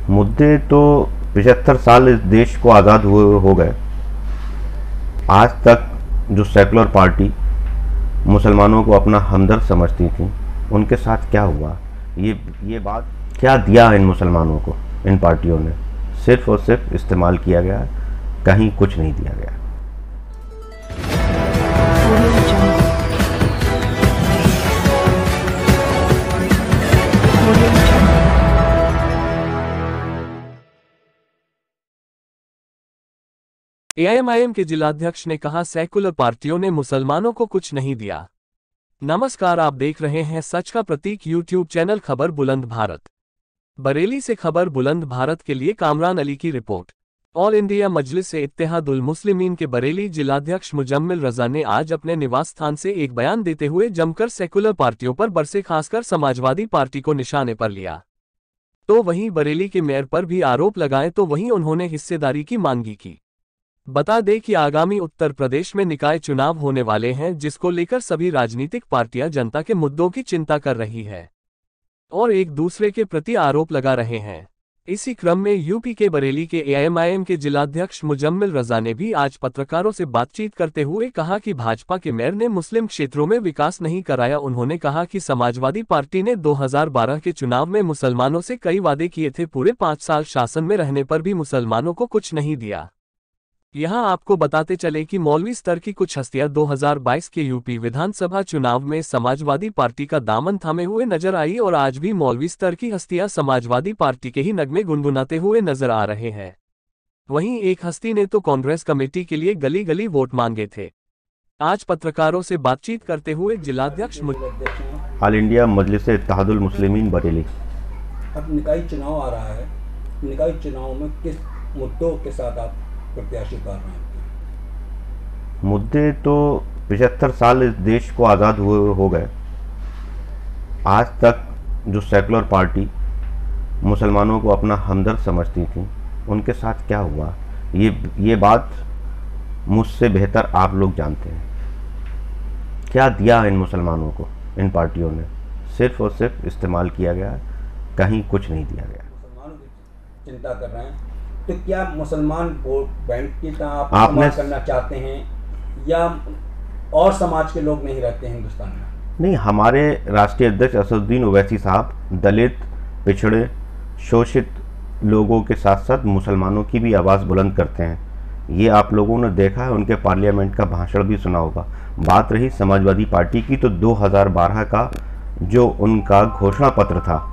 मुद्दे तो 75 साल इस देश को आज़ाद हुए हो गए। आज तक जो सेकुलर पार्टी मुसलमानों को अपना हमदर्द समझती थी, उनके साथ क्या हुआ? ये बात क्या दिया इन मुसलमानों को? इन पार्टियों ने सिर्फ और सिर्फ इस्तेमाल किया गया, कहीं कुछ नहीं दिया गया। एआईएमआईएम के जिलाध्यक्ष ने कहा, सेकुलर पार्टियों ने मुसलमानों को कुछ नहीं दिया। नमस्कार, आप देख रहे हैं सच का प्रतीक यूट्यूब चैनल खबर बुलंद भारत। बरेली से खबर बुलंद भारत के लिए कामरान अली की रिपोर्ट। ऑल इंडिया मजलिस ए इत्तेहादुल मुस्लिमीन के बरेली जिलाध्यक्ष मुजम्मिल रजा ने आज अपने निवास स्थान से एक बयान देते हुए जमकर सेकुलर पार्टियों पर बरसे, खासकर समाजवादी पार्टी को निशाने पर लिया। तो वहीं बरेली के मेयर पर भी आरोप लगाए, तो वहीं उन्होंने हिस्सेदारी की मांगी की। बता दें कि आगामी उत्तर प्रदेश में निकाय चुनाव होने वाले हैं, जिसको लेकर सभी राजनीतिक पार्टियां जनता के मुद्दों की चिंता कर रही है और एक दूसरे के प्रति आरोप लगा रहे हैं। इसी क्रम में यूपी के बरेली के एआईएमआईएम के जिलाध्यक्ष मुजम्मिल रजा ने भी आज पत्रकारों से बातचीत करते हुए कहा कि भाजपा के मेयर ने मुस्लिम क्षेत्रों में विकास नहीं कराया। उन्होंने कहा कि समाजवादी पार्टी ने 2012 के चुनाव में मुसलमानों से कई वादे किए थे, पूरे 5 साल शासन में रहने पर भी मुसलमानों को कुछ नहीं दिया। यहां आपको बताते चले कि मौलवी स्तर की कुछ हस्तियां 2022 के यूपी विधानसभा चुनाव में समाजवादी पार्टी का दामन थामे हुए नजर आई और आज भी मौलवी स्तर की हस्तियां समाजवादी पार्टी के ही नगमे गुनगुनाते हुए नजर आ रहे हैं। वहीं एक हस्ती ने तो कांग्रेस कमेटी के लिए गली गली वोट मांगे थे। आज पत्रकारों से बातचीत करते हुए जिलाध्यक्ष ऑल इंडिया मजलिस ए इत्तेहादुल मुस्लिमीन बरेली। अब निकाय चुनाव आ रहा है, निकाय चुनाव में किस मुद्दों के साथ आप प्रत्याशी कर रहे हैं? मुद्दे तो 75 साल इस देश को आज़ाद हुए हो गए। आज तक जो सेकुलर पार्टी मुसलमानों को अपना हमदर्द समझती थी, उनके साथ क्या हुआ? ये बात मुझसे बेहतर आप लोग जानते हैं। क्या दिया इन मुसलमानों को? इन पार्टियों ने सिर्फ और सिर्फ इस्तेमाल किया गया, कहीं कुछ नहीं दिया गया। मुसलमानों की चिंता कर रहे हैं, तो क्या मुसलमान वोट बैंक की तरह आप इस्तेमाल करना चाहते हैं या और समाज के लोग नहीं रहते हैं हिंदुस्तान में? नहीं, हमारे राष्ट्रीय अध्यक्ष असदुद्दीन ओवैसी साहब दलित, पिछड़े, शोषित लोगों के साथ साथ मुसलमानों की भी आवाज़ बुलंद करते हैं। ये आप लोगों ने देखा है, उनके पार्लियामेंट का भाषण भी सुना होगा। बात रही समाजवादी पार्टी की, तो 2012 का जो उनका घोषणा पत्र था,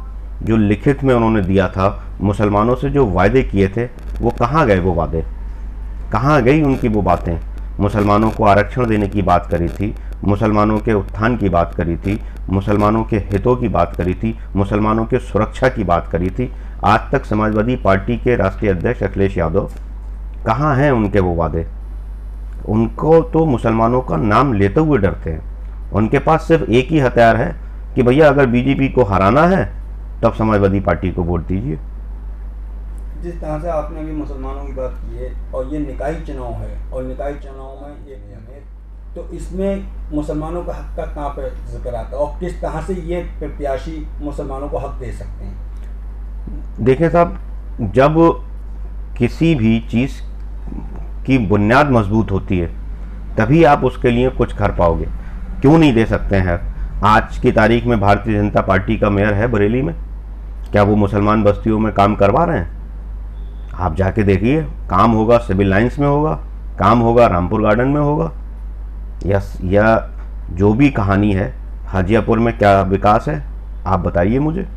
जो लिखित में उन्होंने दिया था, मुसलमानों से जो वायदे किए थे, वो कहाँ गए? वो वादे कहाँ गई उनकी वो बातें? मुसलमानों को आरक्षण देने की बात करी थी, मुसलमानों के उत्थान की बात करी थी, मुसलमानों के हितों की बात करी थी, मुसलमानों के सुरक्षा की बात करी थी। आज तक समाजवादी पार्टी के राष्ट्रीय अध्यक्ष अखिलेश यादव, कहाँ हैं उनके वो वादे? उनको तो मुसलमानों का नाम लेते हुए डरते हैं। उनके पास सिर्फ एक ही हथियार है कि भैया अगर बीजेपी को हराना है तब समाजवादी पार्टी को वोट दीजिए। जिस तरह से आपने अभी मुसलमानों की बात की है और ये निकाय चुनाव है और निकाय चुनाव में एक नियम है, तो इसमें मुसलमानों का हक का कहाँ पे जिक्र आता है और किस तरह से ये प्रत्याशी मुसलमानों को हक दे सकते हैं? देखें साहब, जब किसी भी चीज़ की बुनियाद मजबूत होती है तभी आप उसके लिए कुछ कर पाओगे। क्यों नहीं दे सकते हैं? आज की तारीख में भारतीय जनता पार्टी का मेयर है बरेली में, क्या वो मुसलमान बस्तियों में काम करवा रहे हैं? आप जाके देखिए, काम होगा सिविल लाइंस में होगा, काम होगा रामपुर गार्डन में होगा, या जो भी कहानी है। हाजियापुर में क्या विकास है आप बताइए मुझे,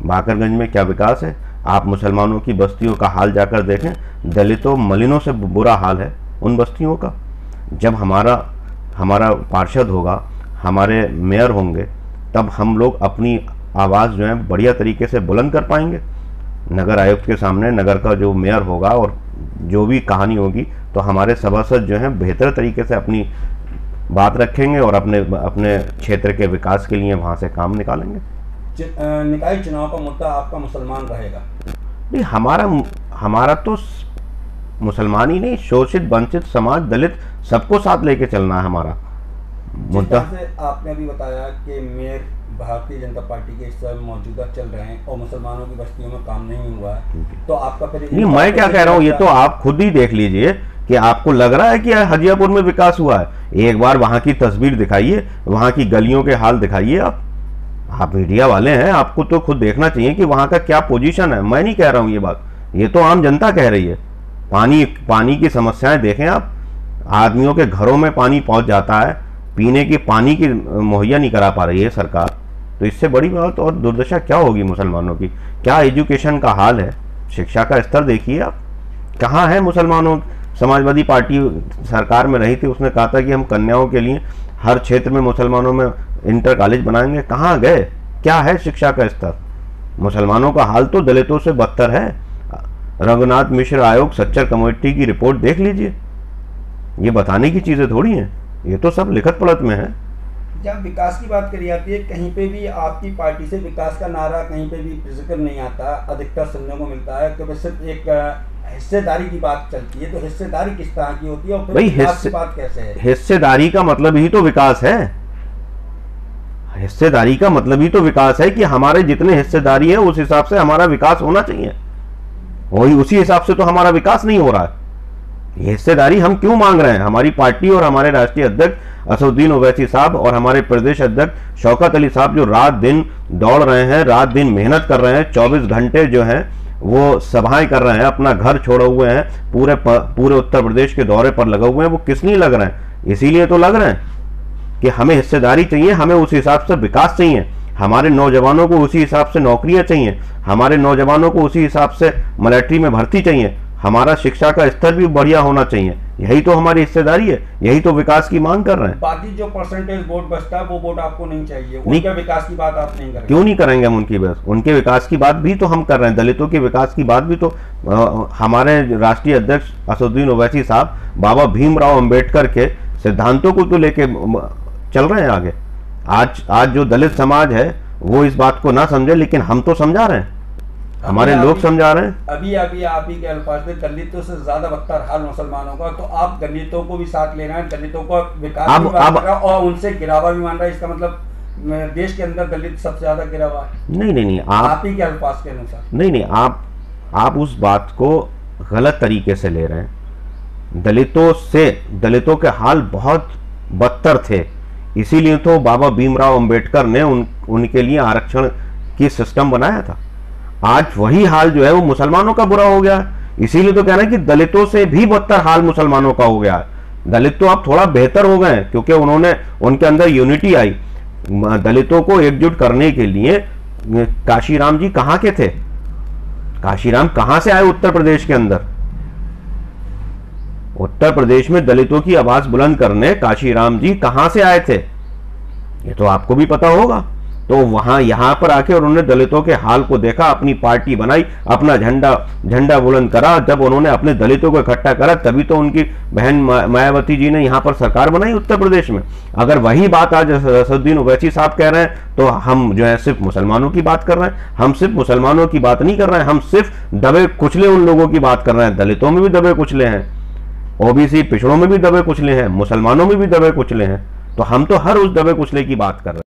बाकरगंज में क्या विकास है? आप मुसलमानों की बस्तियों का हाल जाकर देखें, दलितों मलिनों से बुरा हाल है उन बस्तियों का। जब हमारा पार्षद होगा, हमारे मेयर होंगे, तब हम लोग अपनी आवाज़ जो है बढ़िया तरीके से बुलंद कर पाएंगे। नगर आयुक्त के सामने नगर का जो मेयर होगा और जो भी कहानी होगी, तो हमारे सभासद जो हैं बेहतर तरीके से अपनी बात रखेंगे और अपने क्षेत्र के विकास के लिए वहाँ से काम निकालेंगे। निकाय चुनाव का मुद्दा आपका मुसलमान रहेगा? नहीं, हमारा तो मुसलमान ही नहीं, शोषित वंचित समाज, दलित, सबको साथ लेके चलना है हमारा मुद्दा। से आपने अभी बताया कि मेयर भारतीय जनता पार्टी के इस समय मौजूदा चल रहे हैं और मुसलमानों की बस्तियों में काम नहीं हुआ है, तो आपका फिर नहीं, मैं क्या कह रहा हूँ, ये तो आप खुद ही देख लीजिए कि आपको लग रहा है कि हजियापुर में विकास हुआ है। एक बार वहां की तस्वीर दिखाइए, वहां की गलियों के हाल दिखाइए। आप मीडिया वाले हैं, आपको तो खुद देखना चाहिए कि वहां का क्या पोजीशन है। मैं नहीं कह रहा हूं ये बात, ये तो आम जनता कह रही है। पानी की समस्याएं देखें आप, आदमियों के घरों में पानी पहुंच जाता है, पीने के पानी की मुहैया नहीं करा पा रही है सरकार। तो इससे बड़ी बात और दुर्दशा क्या होगी मुसलमानों की? क्या एजुकेशन का हाल है, शिक्षा का स्तर देखिए आप, कहाँ है मुसलमानों। समाजवादी पार्टी सरकार में रही थी, उसने कहा था कि हम कन्याओं के लिए हर क्षेत्र में मुसलमानों में इंटर कॉलेज बनाएंगे। कहाँ गए? क्या है शिक्षा का स्तर? मुसलमानों का हाल तो दलितों से बदतर है। रंगनाथ मिश्र आयोग सच्चर कमेटी की रिपोर्ट देख लीजिए, ये बताने की चीजें थोड़ी हैं, ये तो सब लिखत पढ़त में है। जब विकास की बात करी जाती है, कहीं पे भी आपकी पार्टी से विकास का नारा कहीं पे भी जिक्र नहीं आता। अधिकतर सुनने को मिलता है कि सिर्फ एक हिस्सेदारी की बात चलती है। तो हिस्सेदारी किस तरह की होती है और फिर विकास की बात कैसे है? हिस्सेदारी का मतलब ही तो विकास है। हिस्सेदारी का मतलब ही तो विकास है कि हमारे जितने हिस्सेदारी है उस हिसाब से हमारा विकास होना चाहिए, वही उसी हिसाब से तो हमारा विकास नहीं हो रहा है। ये हिस्सेदारी हम क्यों मांग रहे हैं? हमारी पार्टी और हमारे राष्ट्रीय अध्यक्ष असदुद्दीन ओवैसी साहब और हमारे प्रदेश अध्यक्ष शौकत अली साहब जो रात दिन दौड़ रहे हैं, रात दिन मेहनत कर रहे हैं, 24 घंटे जो हैं वो सभाएं कर रहे हैं, अपना घर छोड़े हुए हैं, पूरे उत्तर प्रदेश के दौरे पर लगे हुए हैं। वो किस लिए लग रहे हैं? इसीलिए तो लग रहे हैं कि हमें हिस्सेदारी चाहिए, हमें उस हिसाब से विकास चाहिए, हमारे नौजवानों को उसी हिसाब से नौकरियां चाहिए, हमारे नौजवानों को उसी हिसाब से मिलिट्री में भर्ती चाहिए, हमारा शिक्षा का स्तर भी बढ़िया होना चाहिए। यही तो हमारी हिस्सेदारी है, यही तो विकास की मांग कर रहे हैं। बाकी जो परसेंटेज वोट बचता है वो वोट आपको नहीं चाहिए, उनके विकास की बात आप नहीं करेंगे। क्यों नहीं करेंगे हम उनकी बात? उनके विकास की बात भी तो हम कर रहे हैं, दलितों के विकास की बात भी तो हमारे राष्ट्रीय अध्यक्ष असदुद्दीन ओवैसी साहब बाबा भीमराव अंबेडकर के सिद्धांतों को तो लेके चल रहे हैं आगे। आज जो दलित समाज है वो इस बात को ना समझे, लेकिन हम तो समझा रहे हैं, हमारे लोग समझा रहे हैं। अभी आप ही के अल्फाज में दलितों से ज्यादा बदतर हाल मुसलमानों का, तो आप दलितों को भी साथ ले रहे हैं, दलितों को विकास भी मान रहा और उनसे गिरावा भी मान रहा है। इसका मतलब देश के अंदर दलित सबसे ज्यादा गिरा हुआ है। नहीं, आप ही के अल्फाज के अनुसार नहीं, आप उस बात को गलत तरीके से ले रहे हैं। दलितों के हाल बहुत बदतर थे, इसीलिए तो बाबा भीमराव अंबेडकर ने उनके लिए आरक्षण की सिस्टम बनाया था। आज वही हाल जो है वो मुसलमानों का बुरा हो गया, इसीलिए तो कहना है कि दलितों से भी बदतर हाल मुसलमानों का हो गया है। दलित तो अब थोड़ा बेहतर हो गए हैं क्योंकि उनके अंदर यूनिटी आई। दलितों को एकजुट करने के लिए काशीराम जी कहां के थे? काशीराम कहां से आए? उत्तर प्रदेश के अंदर, उत्तर प्रदेश में दलितों की आवाज बुलंद करने काशीराम जी कहां से आए थे? ये तो आपको भी पता होगा। तो वहां यहां पर आके उन्होंने दलितों के हाल को देखा, अपनी पार्टी बनाई, अपना झंडा बुलंद करा। जब उन्होंने अपने दलितों को इकट्ठा करा तभी तो उनकी बहन मायावती जी ने यहां पर सरकार बनाई उत्तर प्रदेश में। अगर वही बात आज असदुद्दीन ओवैसी साहब कह रहे हैं तो हम जो है सिर्फ मुसलमानों की बात कर रहे हैं। हम सिर्फ मुसलमानों की बात नहीं कर रहे हैं, हम सिर्फ दबे कुचले उन लोगों की बात कर रहे हैं। दलितों में भी दबे कुचले हैं, ओबीसी पिछड़ों में भी दबे कुचले हैं, मुसलमानों में भी दबे कुचले हैं। तो हम तो हर उस दबे कुचले की बात कर रहे हैं।